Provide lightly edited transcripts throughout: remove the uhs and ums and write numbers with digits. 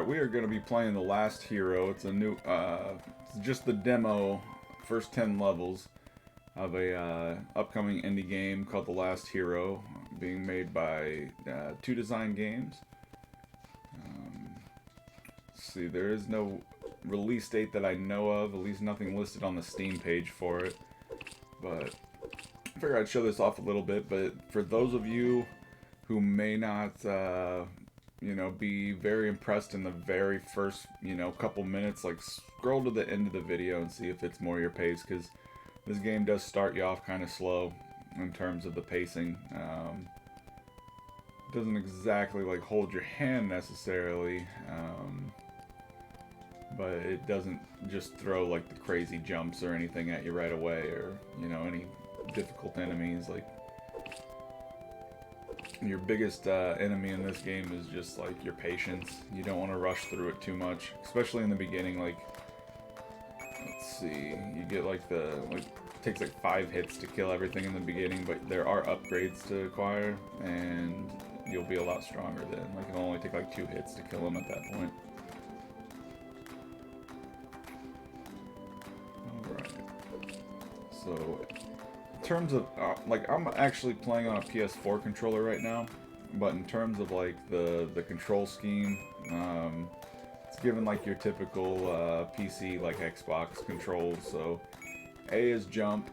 Alright, we are going to be playing The Last Hero. It's a new, it's just the demo, first 10 levels of a upcoming indie game called The Last Hero, being made by 2 Design Games. Let's see, there is no release date that I know of, at least nothing listed on the Steam page for it. But I figured I'd show this off a little bit, but for those of you who may not, you know, be very impressed in the very first, you know, couple minutes, like scroll to the end of the video and see if it's more your pace, because this game does start you off kind of slow in terms of the pacing. Doesn't exactly like hold your hand necessarily, but it doesn't just throw like the crazy jumps or anything at you right away, or, you know, any difficult enemies. Like, your biggest enemy in this game is just like your patience. You don't want to rush through it too much, especially in the beginning. Like, let's see, you get like it takes like 5 hits to kill everything in the beginning, but there are upgrades to acquire, and you'll be a lot stronger then. Like, it'll only take like 2 hits to kill them at that point. Alright. So, in terms of, like, I'm actually playing on a PS4 controller right now, but in terms of like the control scheme, it's given like your typical PC, like Xbox controls. So A is jump,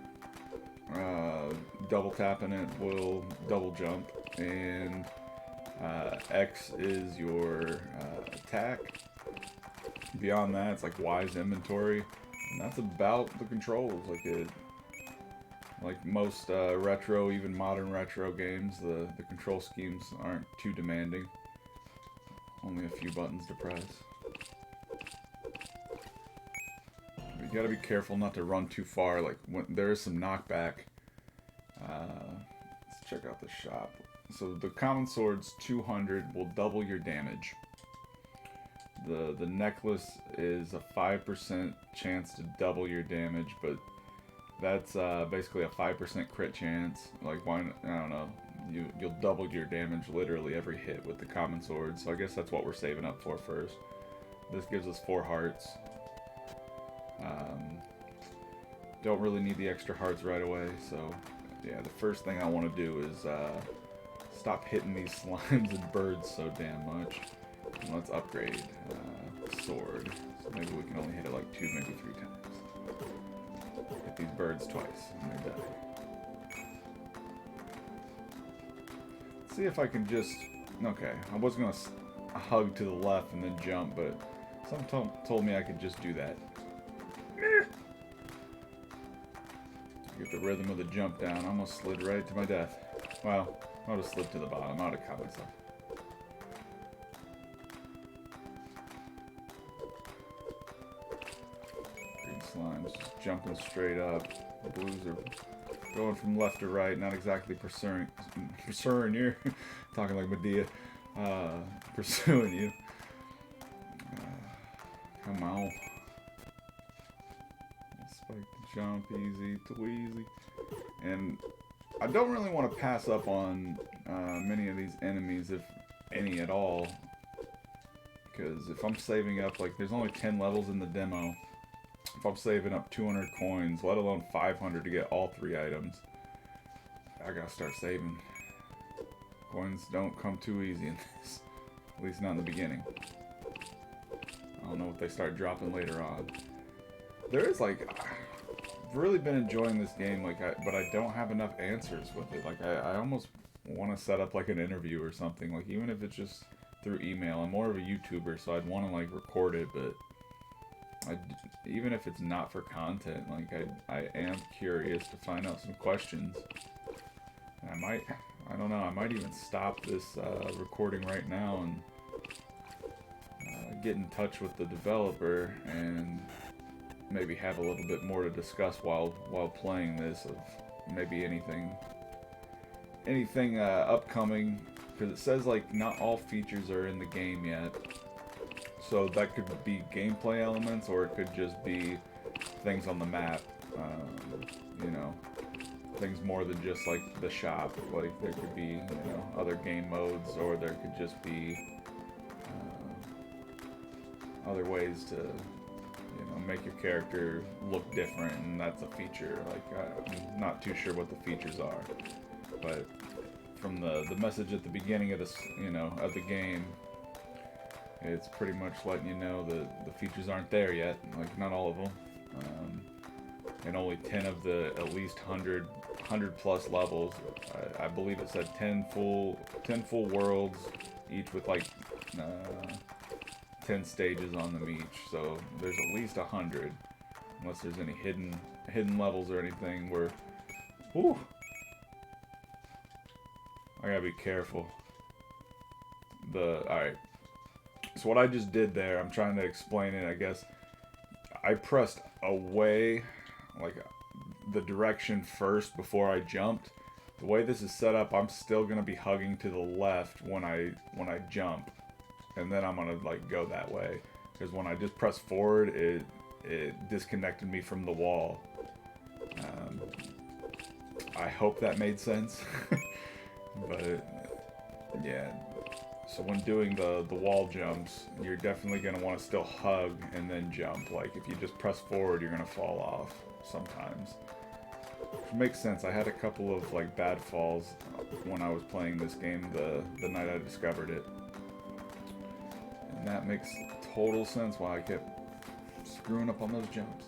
double tapping it will double jump, and X is your attack. Beyond that, it's like Y is inventory, and that's about the controls. Like most retro, even modern retro games, the control schemes aren't too demanding. Only a few buttons to press. You gotta be careful not to run too far. Like, when there is some knockback. Let's check out the shop. So the common sword's 200, will double your damage. The necklace is a 5% chance to double your damage, but that's basically a 5% crit chance. Like, why? I don't know. You'll double your damage literally every hit with the common sword. So I guess that's what we're saving up for first. This gives us 4 hearts. Don't really need the extra hearts right away. So yeah, the first thing I want to do is stop hitting these slimes and birds so damn much. And let's upgrade sword. So maybe we can only hit it like 2, maybe 3 times. Hit these birds twice and they die. Let's see if I can just... Okay, I was going to hug to the left and then jump, but someone told me I could just do that. Get the rhythm of the jump down. I almost slid right to my death. Well, I would have slid to the bottom. I would have caught myself. Green slimes just jumping straight up. The blues are going from left to right, not exactly pursuing you. Talking like Medea. Pursuing you. Come on. Spike the jump, easy to easy. And I don't really want to pass up on many of these enemies, if any at all. Because if I'm saving up, like, there's only 10 levels in the demo. If I'm saving up 200 coins, let alone 500 to get all 3 items, I gotta start saving. Coins don't come too easy in this. At least not in the beginning. I don't know what they start dropping later on. There is, like, I've really been enjoying this game, like, but I don't have enough answers with it. Like, I almost want to set up like an interview or something, like, even if it's just through email. I'm more of a YouTuber, so I'd want to like record it, but even if it's not for content, like, I am curious to find out some questions. And I don't know, I might even stop this recording right now and get in touch with the developer and maybe have a little bit more to discuss while playing this, of maybe anything upcoming, because it says like not all features are in the game yet. So that could be gameplay elements, or it could just be things on the map, you know, things more than just like the shop. Like, there could be, you know, other game modes, or there could just be other ways to, you know, make your character look different, and that's a feature. Like, I'm not too sure what the features are, but from the message at the beginning of this, you know, of the game, it's pretty much letting you know that the features aren't there yet. Like, not all of them, and only 10 of the at least 100 plus levels. I believe it said 10 full worlds, each with like 10 stages on them each. So there's at least 100, unless there's any hidden levels or anything where, whew, I gotta be careful. Alright. So what I just did there, I'm trying to explain it, I guess. I pressed away, like the direction first before I jumped. The way this is set up, I'm still gonna be hugging to the left when I jump, and then I'm gonna like go that way. Because when I just press forward, it disconnected me from the wall. I hope that made sense. But yeah, so when doing the wall jumps, you're definitely going to want to still hug and then jump. Like, if you just press forward, you're going to fall off sometimes. Which makes sense. I had a couple of like bad falls when I was playing this game the night I discovered it. And that makes total sense why I kept screwing up on those jumps.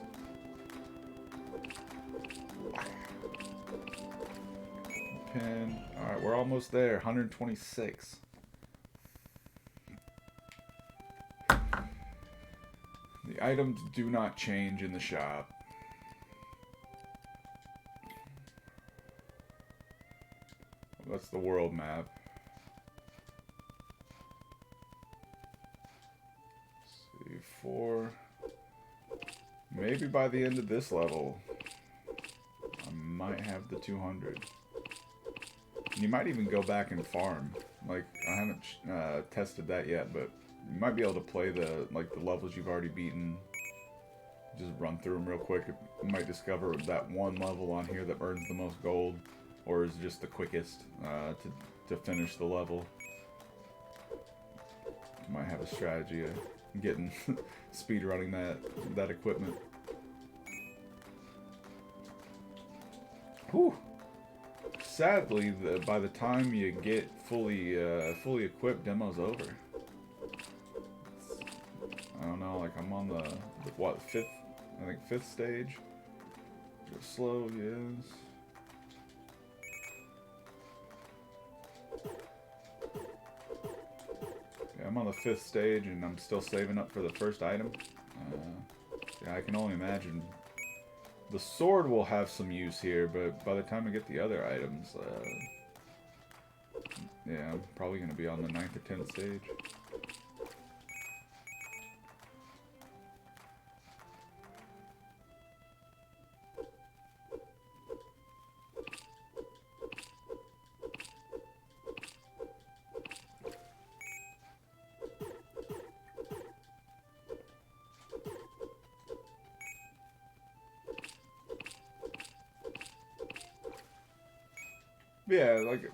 Pin. Alright, we're almost there. 126. The items do not change in the shop. That's the world map. Let's see, 4. Maybe by the end of this level, I might have the 200. You might even go back and farm. Like, I haven't tested that yet, but you might be able to play the levels you've already beaten. Just run through them real quick. You might discover that one level on here that earns the most gold, or is just the quickest to finish the level. You might have a strategy of getting speed running that equipment. Whew. Sadly, by the time you get fully equipped, demo's over. I don't know, like I'm on the what, 5th? I think 5th stage. Go slow, yes. Yeah, I'm on the 5th stage, and I'm still saving up for the first item. Yeah, I can only imagine. The sword will have some use here, but by the time I get the other items, yeah, I'm probably going to be on the 9th or 10th stage. Yeah, like,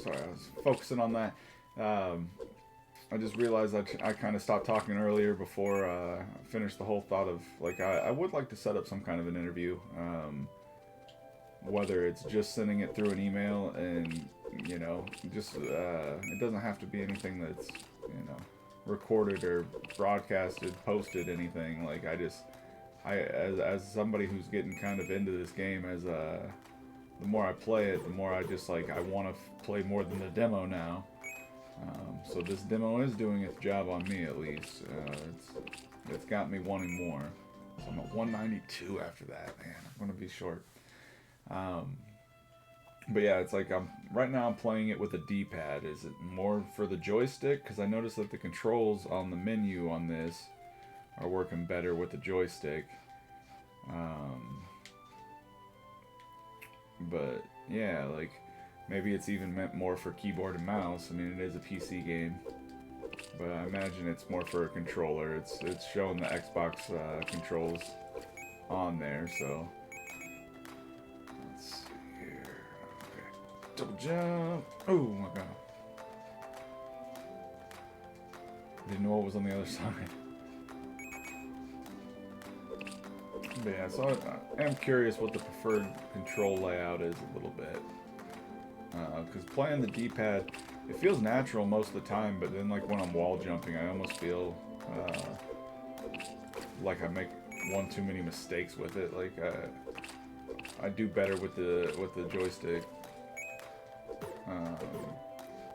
sorry, I was focusing on that. I just realized I kind of stopped talking earlier before I finished the whole thought of, like, I would like to set up some kind of an interview. Whether it's just sending it through an email and, you know, just, it doesn't have to be anything that's, you know, recorded or broadcasted, posted, anything. Like, as somebody who's getting kind of into this game, the more I play it, the more I just, like, I want to play more than the demo now. So this demo is doing its job on me, at least. It's got me wanting more. So I'm at 192 after that. Man, I'm going to be short. But yeah, it's like right now I'm playing it with a D-pad. Is it more for the joystick? Because I noticed that the controls on the menu on this are working better with the joystick. But yeah, like maybe it's even meant more for keyboard and mouse. I mean, it is a PC game, but I imagine it's more for a controller. It's showing the Xbox controls on there, so let's see here. Okay, double jump. Oh my god. Didn't know what was on the other side. But yeah, so I am curious what the preferred control layout is a little bit. Because playing the D-pad, it feels natural most of the time, but then like when I'm wall jumping, I almost feel like I make one too many mistakes with it. Like I do better with the joystick.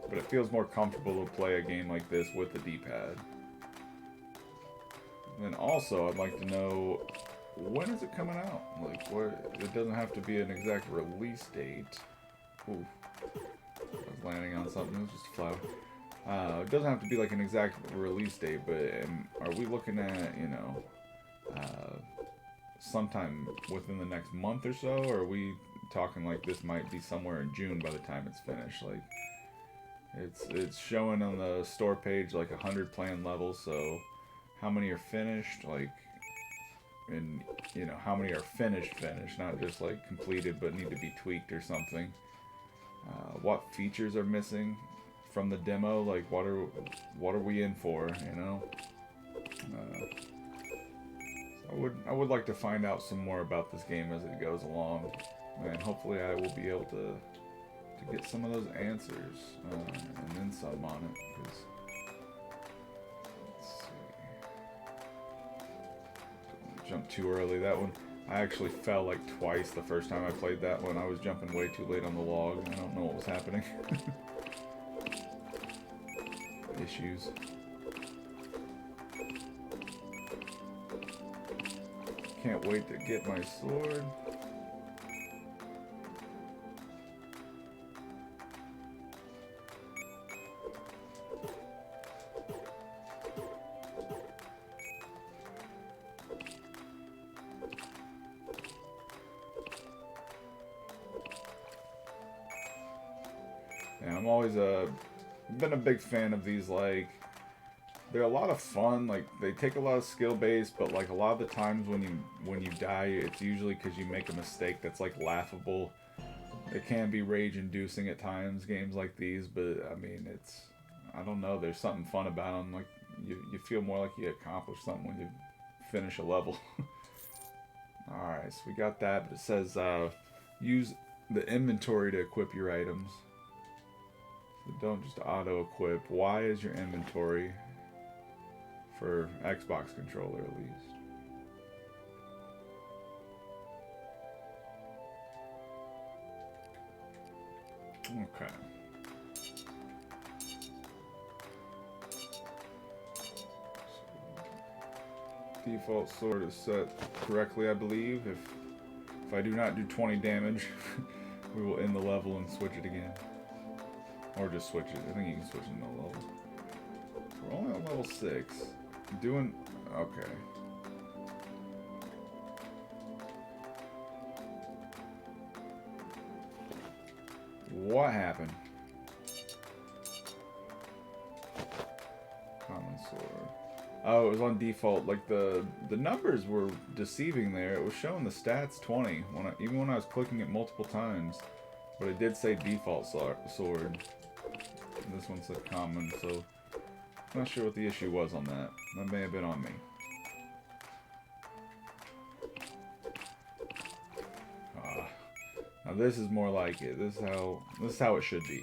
But it feels more comfortable to play a game like this with the D-pad. And then also, I'd like to know, when is it coming out? Like, it doesn't have to be an exact release date. Ooh, I was landing on something. It was just a flower. It doesn't have to be like an exact release date, but are we looking at, you know, sometime within the next month or so? Or are we talking like this might be somewhere in June by the time it's finished? Like, it's showing on the store page like 100 planned levels, so how many are finished? Like, and you know, how many are finished, not just like completed but need to be tweaked or something. What features are missing from the demo? Like, what are we in for? You know. So I would like to find out some more about this game as it goes along, and hopefully I will be able to get some of those answers and then some on it. Because let's see, don't jump too early. That one, I actually fell like twice the first time I played that one. I was jumping way too late on the log. I don't know what was happening. Issues. Can't wait to get my sword. Yeah, I'm always been a big fan of these. Like, they're a lot of fun. Like, they take a lot of skill base, but like a lot of the times when you die, it's usually because you make a mistake that's like laughable. It can be rage inducing at times, games like these, but I mean, I don't know, there's something fun about them. Like, you feel more like you accomplished something when you finish a level. Alright, so we got that, but it says use the inventory to equip your items. So don't just auto equip. Why is your inventory? For Xbox controller, at least. Okay. Default sword is set correctly, I believe. If I do not do 20 damage, we will end the level and switch it again. Or just switch it. I think you can switch it in the level. We're only on level 6. Doing... okay. What happened? Common sword. Oh, it was on default. Like, the numbers were deceiving there. It was showing the stats 20, even when I was clicking it multiple times. But it did say default sword. And this one said common, so... I'm not sure what the issue was on that. That may have been on me. Now this is more like it. This is how it should be.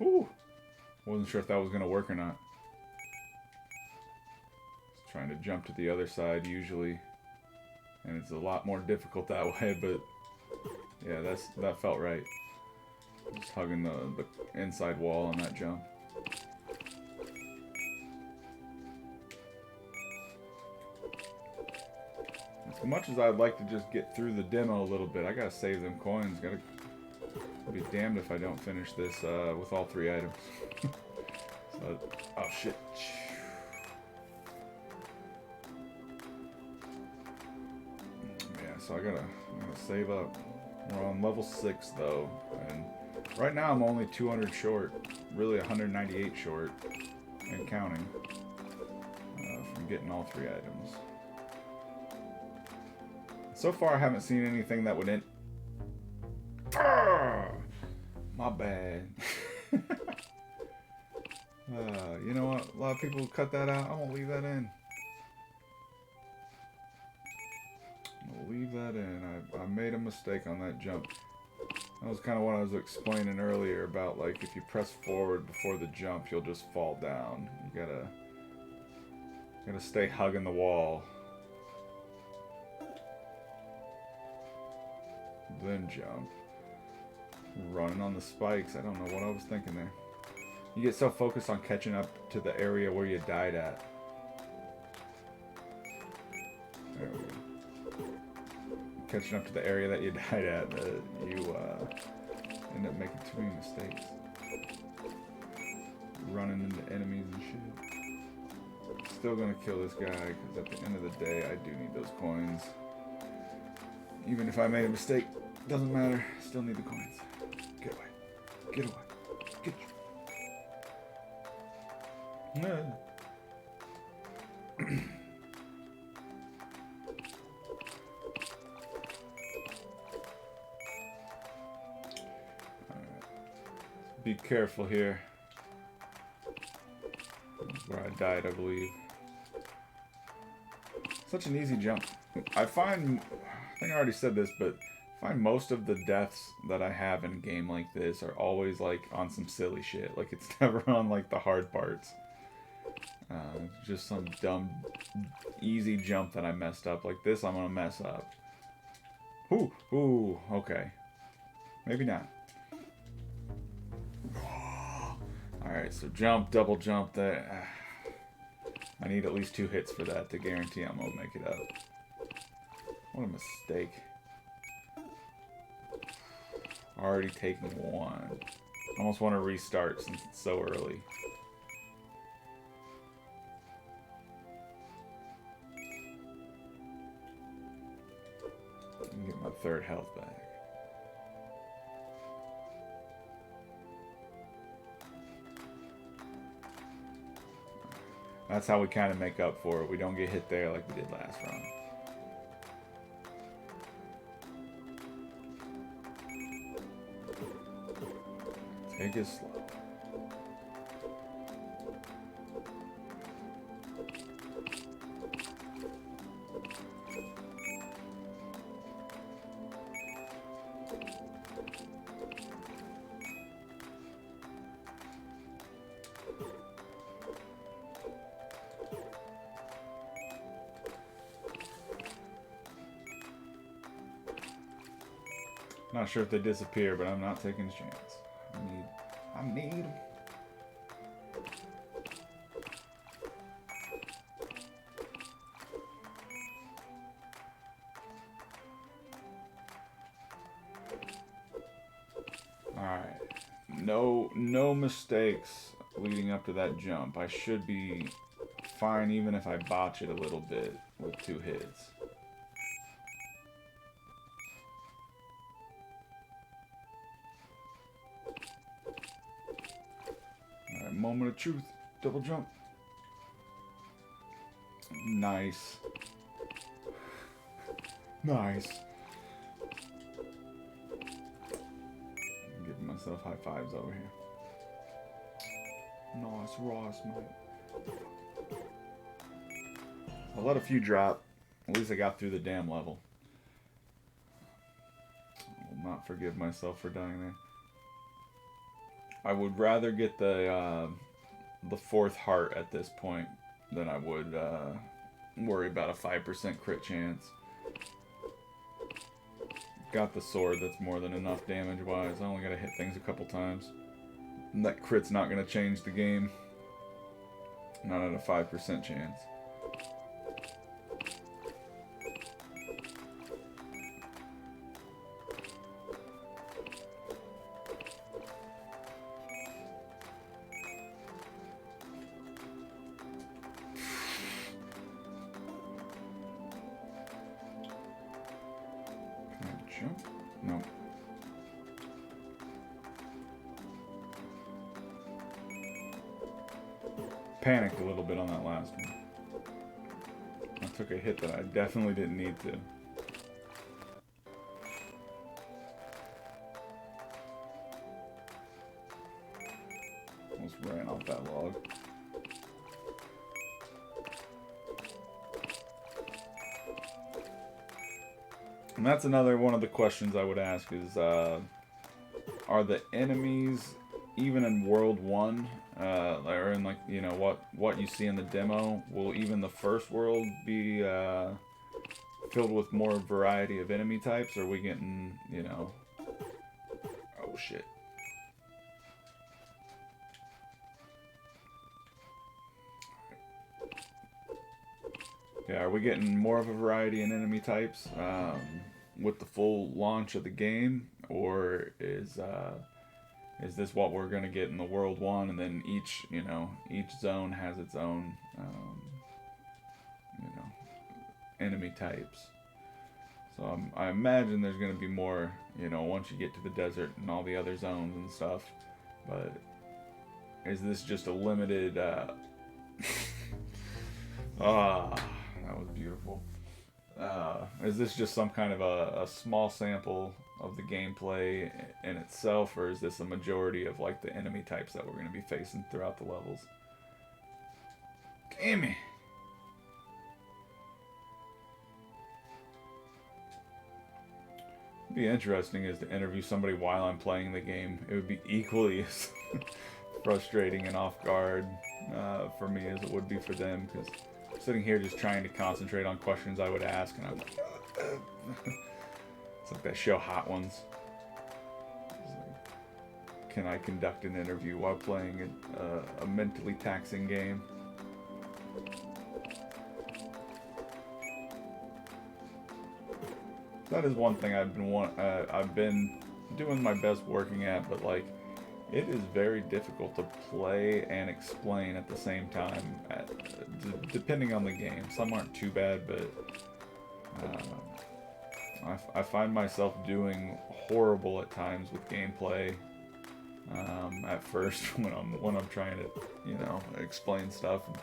Ooh. Wasn't sure if that was gonna work or not. Just trying to jump to the other side usually, and it's a lot more difficult that way. But yeah, that felt right. Just hugging the inside wall on that jump. As much as I'd like to just get through the demo a little bit, I gotta save them coins. Gotta be damned if I don't finish this with all 3 items. So, oh shit. Yeah, so I gotta save up. We're on level 6 though, and right now I'm only 200 short, really 198 short, and counting, from getting all 3 items. So far I haven't seen anything that would My bad. You know what? A lot of people cut that out. I'm gonna leave that in. Leave that in. I made a mistake on that jump. That was kind of what I was explaining earlier about, like, if you press forward before the jump, you'll just fall down. You gotta stay hugging the wall. Then jump. Running on the spikes. I don't know what I was thinking there. You get so focused on catching up to the area where you died at. There we go. Catching up to the area that you died at, you end up making too many mistakes. Running into enemies and shit. Still gonna kill this guy, because at the end of the day, I do need those coins. Even if I made a mistake, doesn't matter. Still need the coins. Get away. Get away. Get you. No. Be careful here. That's where I died, I believe. Such an easy jump. I think I already said this, but I find most of the deaths that I have in a game like this are always like on some silly shit. Like it's never on like the hard parts. Just some dumb, easy jump that I messed up. Like this, I'm gonna mess up. Ooh, okay. Maybe not. Alright, so jump, double jump there. I need at least 2 hits for that to guarantee I'm gonna make it up. What a mistake. Already taking 1. Almost want to restart since it's so early. I can get my 3rd health back. That's how we kind of make up for it. We don't get hit there like we did last round. Take it slow. Not sure if they disappear, but I'm not taking a chance. I need them. Alright. No mistakes leading up to that jump. I should be fine even if I botch it a little bit with 2 hits. Moment of truth. Double jump. Nice. Nice. I'm giving myself high fives over here. Nice, Ross, mate. I let a few drop. At least I got through the damn level. I will not forgive myself for dying there. I would rather get the 4th heart at this point than I would worry about a 5% crit chance. Got the sword, that's more than enough damage-wise. I only gotta hit things a couple times. And that crit's not gonna change the game. Not at a 5% chance. No. Panicked a little bit on that last one. I took a hit that I definitely didn't need to. ran off that log. And that's another one of the questions I would ask is, are the enemies, even in World 1, or in, like, you know, what you see in the demo, will even the first world be filled with more variety of enemy types? Or are we getting, you know... Oh, shit. Yeah, are we getting more of a variety in enemy types with the full launch of the game, or is this what we're gonna get in the World 1, and then each zone has its own enemy types? So I imagine there's gonna be more, once you get to the desert and all the other zones and stuff. But is this just a limited? That was beautiful. Is this just some kind of a small sample of the gameplay in itself, or is this a majority of like the enemy types that we're going to be facing throughout the levels? Gimme! It'd be interesting is to interview somebody while I'm playing the game. It would be equally as frustrating and off guard for me as it would be for them, because sitting here just trying to concentrate on questions I would ask, and I'm like, it's like that show Hot Ones. Like, can I conduct an interview while playing a mentally taxing game? That is one thing I've been doing my best working at, but like, it is very difficult to play and explain at the same time, depending on the game. Some aren't too bad, but I find myself doing horrible at times with gameplay at first when I'm trying to explain stuff. And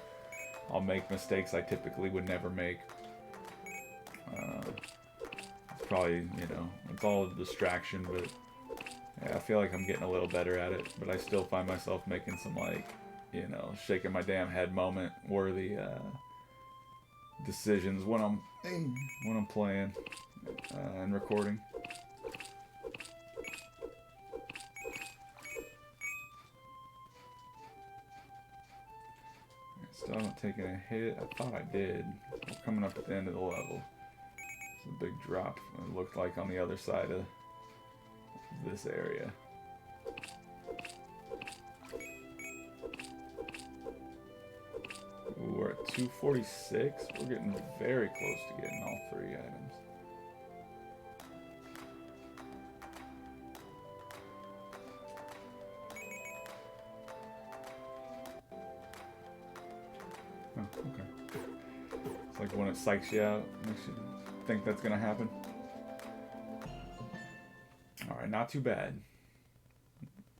I'll make mistakes I typically would never make. It's probably it's all a distraction, but. Yeah, I feel like I'm getting a little better at it, but I still find myself making some, like, shaking my damn head moment worthy decisions when I'm playing and recording. Still not taking a hit. I thought I did. We're coming up at the end of the level. It's a big drop. It looked like on the other side of this area. Ooh, we're at 246. We're getting very close to getting all 3 items. Oh, okay. It's like when it psychs you out, makes you think that's gonna happen. Alright, not too bad.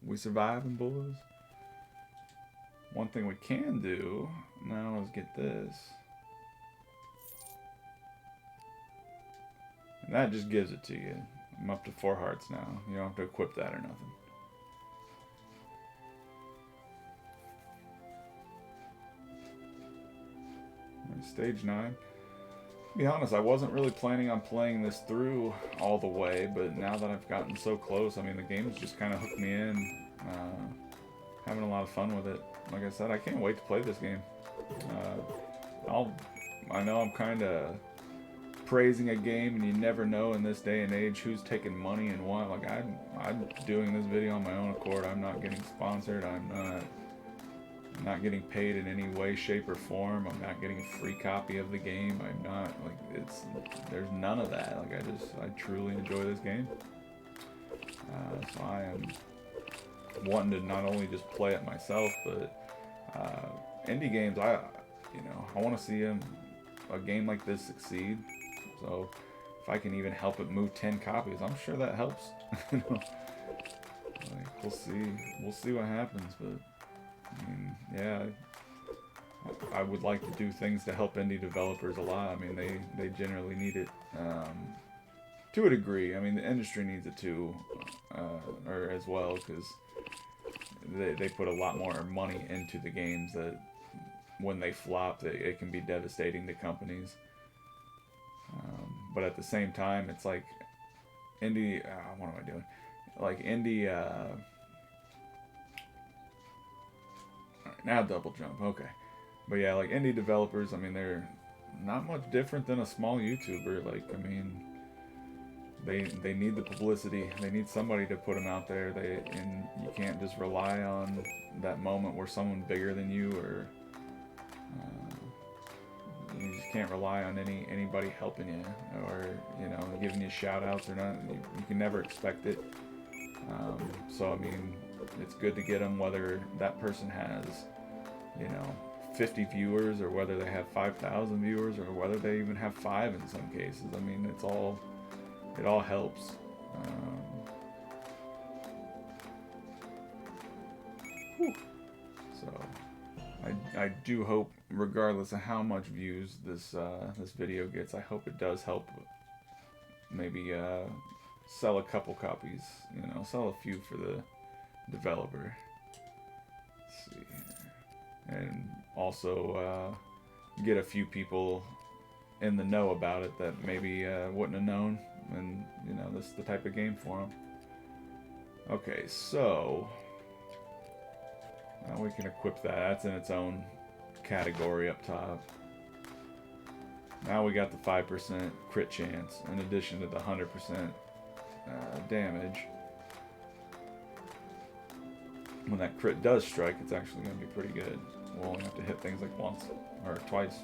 We surviving, boys. One thing we can do now is get this. And that just gives it to you. I'm up to 4 hearts now. You don't have to equip that or nothing. Alright, stage 9. To be honest, I wasn't really planning on playing this through all the way, but now that I've gotten so close, I mean, the game's just kind of hooked me in. Having a lot of fun with it. Like I said, I can't wait to play this game. I know I'm kind of praising a game, and you never know in this day and age who's taking money and what. Like, I'm doing this video on my own accord. I'm not getting sponsored. I'm not getting paid in any way, shape, or form. I'm not getting a free copy of the game. I'm not, like, there's none of that. Like, I truly enjoy this game. So I am wanting to not only just play it myself, but indie games, I want to see a game like this succeed. So if I can even help it move 10 copies, I'm sure that helps. Like, we'll see what happens, but I mean, yeah, I would like to do things to help indie developers a lot. I mean, they generally need it to a degree. I mean, the industry needs it too, or as well, because they put a lot more money into the games that when they flop, it can be devastating to companies. But at the same time, it's like indie. What am I doing? Like indie. Alright, now double jump. Okay, but yeah, like indie developers. I mean, they're not much different than a small YouTuber. Like, I mean, they need the publicity. They need somebody to put them out there. And you can't just rely on that moment where someone bigger than you or you just can't rely on anybody helping you or giving you shout outs or not. You can never expect it. So I mean, it's good to get them whether that person has 50 viewers or whether they have 5,000 viewers or whether they even have 5 in some cases. I mean, it all helps. So I do hope, regardless of how much views this video gets, I hope it does help maybe sell a couple copies, sell a few for the developer. Let's see here. And also get a few people in the know about it that maybe wouldn't have known, and this is the type of game for them. Okay, so now we can equip that. That's in its own category up top. Now we got the 5% crit chance in addition to the 100% damage. When that crit does strike, it's actually going to be pretty good. We'll only have to hit things like once or twice.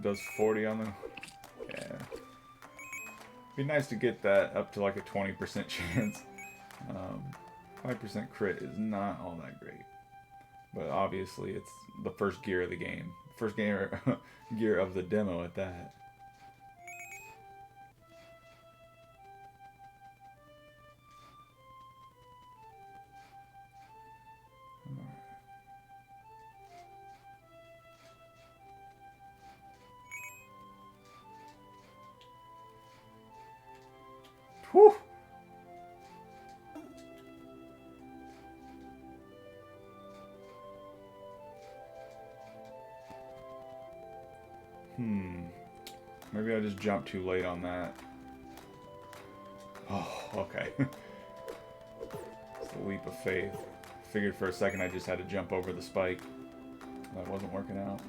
Does 40 on the... Yeah. Be nice to get that up to like a 20% chance. 5% crit is not all that great. But obviously it's the first gear of the game. First gear of the demo at that. Whew. Maybe I just jumped too late on that. Oh, okay. It's the leap of faith. Figured for a second I just had to jump over the spike. That wasn't working out.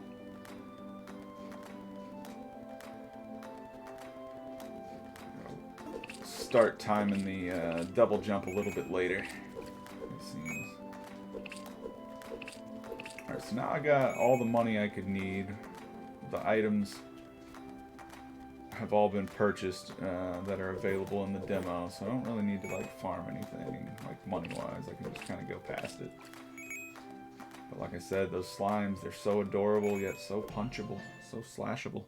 Start timing the double jump a little bit later, it seems. Alright, so now I got all the money I could need. The items have all been purchased that are available in the demo, so I don't really need to like farm anything like money-wise. I can just kind of go past it. But like I said, those slimes, they're so adorable yet so punchable, so slashable.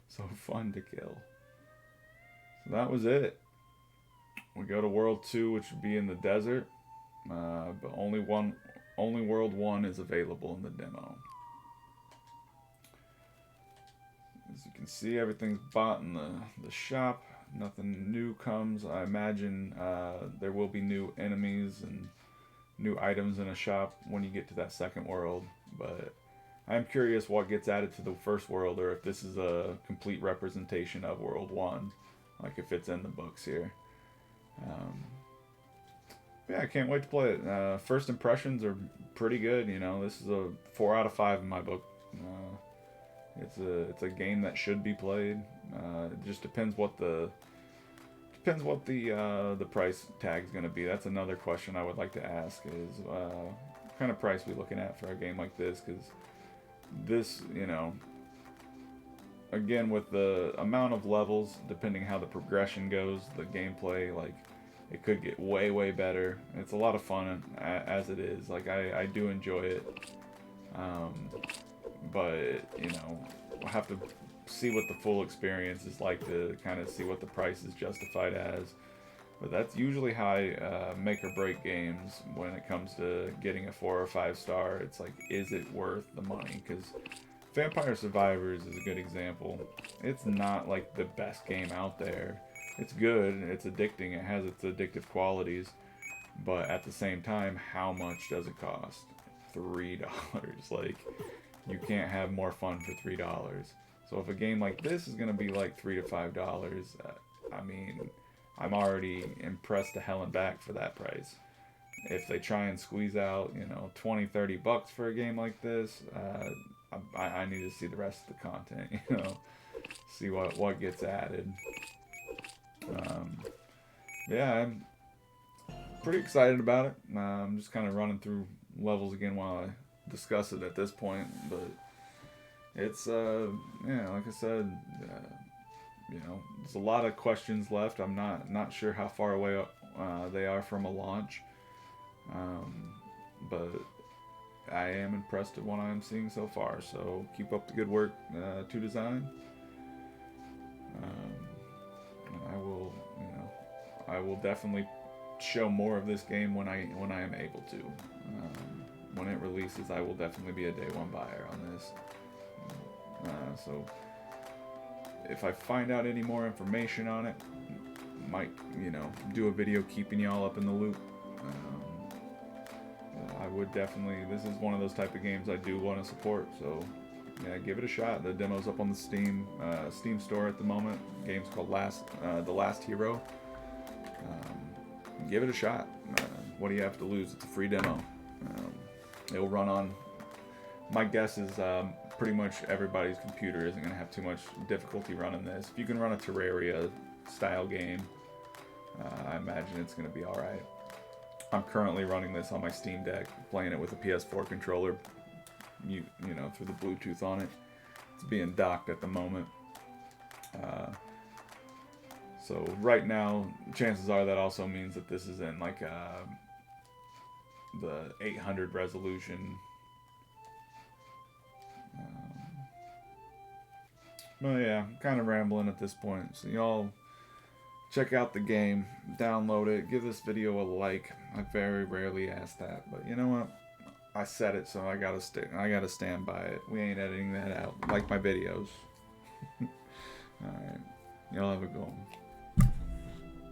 So fun to kill. So that was it. We go to World 2, which would be in the desert, but only World 1 is available in the demo. As you can see, everything's bought in the shop. Nothing new comes. I imagine there will be new enemies and new items in a shop when you get to that second world, but I'm curious what gets added to the first world, or if this is a complete representation of World 1. Like if it's in the books here. Yeah, I can't wait to play it. First impressions are pretty good. This is a 4 out of 5 in my book. It's a game that should be played. It just depends what the price tag's going to be. That's another question I would like to ask is what kind of price we looking at for a game like this, because this, again, with the amount of levels, depending how the progression goes, the gameplay, like, It could get way better. It's a lot of fun as it is. Like, I do enjoy it. But, you know, we'll have to see what the full experience is like to kind of see what the price is justified as. But that's usually how I make or break games when it comes to getting a 4 or 5 star. It's like, is it worth the money? Because Vampire Survivors is a good example. It's not like the best game out there. It's good, it's addicting, it has its addictive qualities. But at the same time, how much does it cost? $3. Like, you can't have more fun for $3. So if a game like this is going to be like $3 to $5, I mean, I'm already impressed to hell and back for that price. If they try and squeeze out, you know, 20, 30 bucks for a game like this, I need to see the rest of the content, you know, see what gets added. Yeah, I'm pretty excited about it. I'm just kind of running through levels again while I discuss it at this point, but it's yeah, like I said, you know, there's a lot of questions left. I'm not sure how far away they are from a launch, but I am impressed at what I'm seeing so far. So keep up the good work, 2 Design. I will, you know, I will definitely show more of this game when I am able to. When it releases, I will definitely be a day one buyer on this. So if I find out any more information on it, might, you know, do a video keeping y'all up in the loop. I would definitely, this is one of those type of games I do want to support, so yeah, give it a shot. The demo's up on the Steam store at the moment. The game's called The Last Hero. Give it a shot. What do you have to lose? It's a free demo. It'll run on, my guess is pretty much everybody's computer isn't going to have too much difficulty running this. If you can run a Terraria style game, I imagine it's going to be alright. I'm currently running this on my SteamDeck, playing it with a PS4 controller, you know, through the Bluetooth on it. It's being docked at the moment. So right now, chances are that also means that this is in like the 800 resolution. But yeah, I'm kind of rambling at this point. So y'all check out the game, download it, give this video a like. I very rarely ask that, but you know what? I said it, so I gotta stand by it. We ain't editing that out, like my videos. Alright, y'all have a good one.